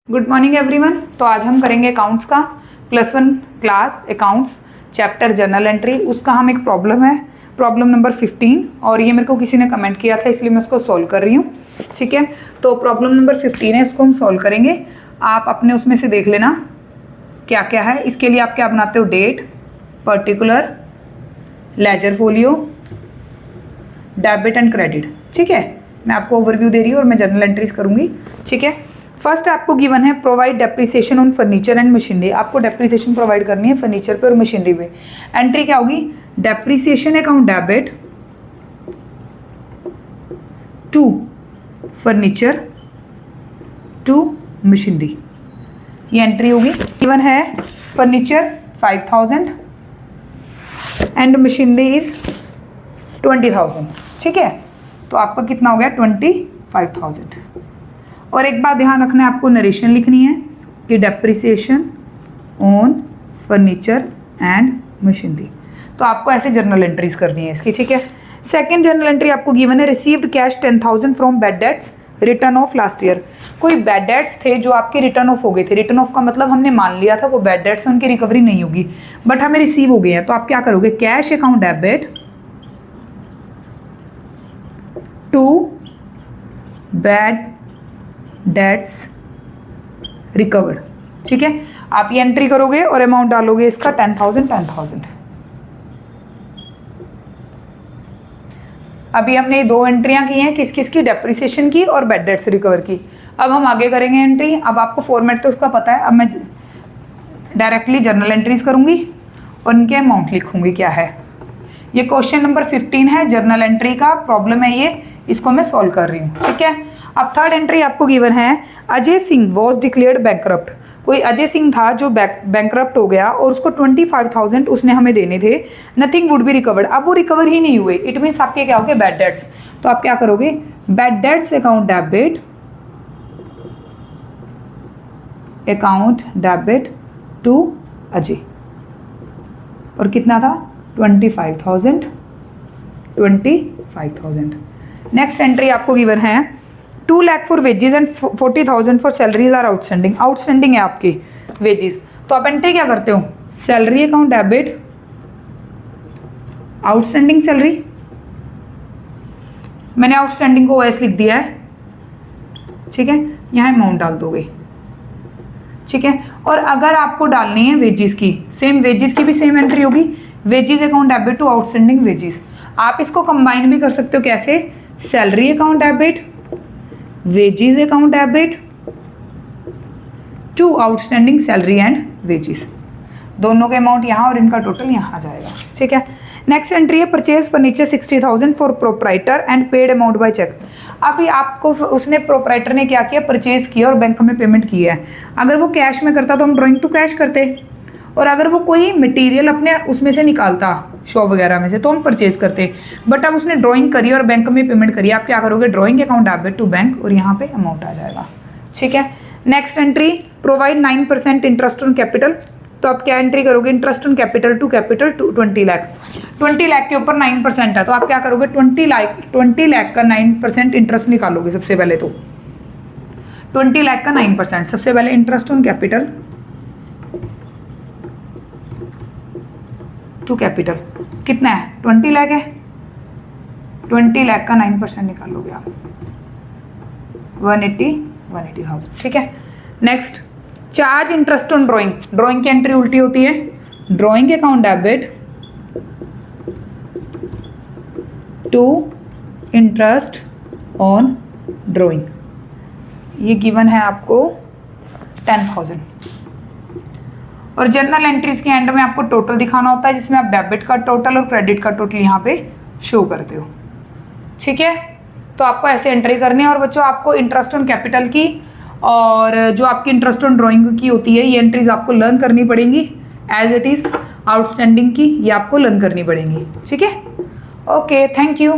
Good morning everyone. तो आज हम करेंगे अकाउंट्स का +1 class accounts chapter journal entry. उसका हम एक प्रॉब्लम है, प्रॉब्लम नंबर 15, और ये मेरे को किसी ने कमेंट किया था इसलिए मैं इसको सॉल्व कर रही हूँ। ठीक है, तो प्रॉब्लम नंबर 15 है, इसको हम सॉल्व करेंगे। आप अपने उसमें से देख लेना क्या क्या है। इसके लिए आप क्या बनाते हो, date, particular, ledger folio, debit and credit. ठीक है, मैं आपको ओवरव्यू दे रही हूँ और मैं जर्नल एंट्रीज करूँगी। ठीक है, फर्स्ट आपको गिवन है provide depreciation on furniture and machinery. आपको डेप्रिसिएशन प्रोवाइड करनी है फर्नीचर पे और मशीनरी पे। एंट्री क्या होगी, depreciation account debit to furniture to machinery, ये एंट्री होगी। गिवन है फर्नीचर 5000 एंड मशीनरी इज 20000। ठीक है, तो आपका कितना हो गया 25000। और एक बात ध्यान रखना है, आपको नरेशन लिखनी है कि depreciation on furniture and machinery. तो आपको ऐसे जर्नल एंट्रीज करनी है इसकी। ठीक है, सेकंड जर्नल एंट्री आपको गिवन है received cash 10,000 from bad debts return of last year. कोई बैड डेट्स थे जो आपके रिटर्न ऑफ हो गए थे। रिटर्न ऑफ का मतलब हमने मान लिया था वो बैड डेट्स, उनकी रिकवरी नहीं होगी, बट हमें रिसीव हो गए हैं। तो आप क्या करोगे, cash account debit to bad debts recovered. ठीक है, आप ये एंट्री करोगे और अमाउंट डालोगे इसका 10,000। अभी हमने दो एंट्रियां की हैं, किस किस की, डेप्रिसिएशन की और बैड डेट्स रिकवर की। अब हम आगे करेंगे एंट्री। अब आपको फॉर्मेट तो उसका पता है। अब मैं डायरेक्टली जर्नल एंट्रीज करूंगी और इनके अमाउंट लिखूंगी क्या है। ये क्वेश्चन नंबर 15 है, जर्नल एंट्री का प्रॉब्लम है ये, इसको मैं सॉल्व कर रही हूँ। ठीक है, अब थर्ड एंट्री आपको गिवन है Ajay Singh was declared bankrupt. कोई अजय सिंह था जो बैंकरप्ट हो गया और उसको 25,000 उसने हमें देने थे, नथिंग वुड बी रिकवर्ड। अब वो रिकवर ही नहीं हुए, इट मीन्स आपके क्या हो गए, बैड डेट्स। तो आप क्या करोगे, bad debts account debit to Ajay, और कितना था 25,000। नेक्स्ट एंट्री आपको गिवन है 2 lakh for wages and 40,000 for salaries are outstanding. Outstanding है आपकी वेजेस, तो आप एंट्री क्या करते हो, salary account debit outstanding salary. मैंने आउटस्टैंडिंग को ओएस लिख दिया है। ठीक है, यहाँ अमाउंट डाल दोगे। ठीक है, और अगर आपको डालनी है वेजेस की, सेम वेजेस की भी सेम एंट्री होगी, wages account debit to outstanding wages. आप इसको कंबाइन भी कर सकते हो, कैसे, salary account debit wages account debit to outstanding salary and wages. दोनों के अमाउंट यहाँ और इनका टोटल यहाँ आ जाएगा। ठीक है, नेक्स्ट एंट्री है purchase furniture 60,000 for proprietor and paid amount by cheque. अभी आपको उसने, प्रोप्राइटर ने क्या किया, परचेज किया और बैंक में पेमेंट की है। अगर वो कैश में करता तो हम ड्राइंग टू कैश करते, और अगर वो कोई मटेरियल अपने उसमें से निकालता शॉप वगैरह में से तो हम परचेज करते। बट अब उसने ड्राइंग करी और बैंक में पेमेंट करी, आप क्या करोगे, drawing account debit to bank, और यहाँ पे अमाउंट आ जाएगा। ठीक है, next entry provide 9% interest on capital. तो आप क्या एंट्री करोगे, interest on capital to 20 lakh. 20 lakh के ऊपर 9% है, तो आप क्या करोगे, 20 लाख का 9% इंटरेस्ट निकालोगे। सबसे पहले तो 20 लाख का 9%, सबसे पहले interest on capital to capital कितना है, 20 लाख है। 20 लाख का 9% निकालोगे आप, 180,000। ठीक है, next charge interest on drawing. Drawing की एंट्री उल्टी होती है, drawing account debit to interest on drawing. ये गिवन है आपको 10,000। और जर्नल एंट्रीज के एंड में आपको टोटल दिखाना होता है, जिसमें आप डेबिट का टोटल और क्रेडिट का टोटल यहाँ पे शो करते हो। ठीक है, तो आपको ऐसे एंट्री करनी है। और बच्चों, आपको इंटरेस्ट ऑन कैपिटल की और जो आपकी इंटरेस्ट ऑन ड्राइंग की होती है, ये एंट्रीज आपको लर्न करनी पड़ेंगी एज इट इज। आउटस्टैंडिंग की ये आपको लर्न करनी पड़ेंगी। ठीक है, ओके, थैंक यू।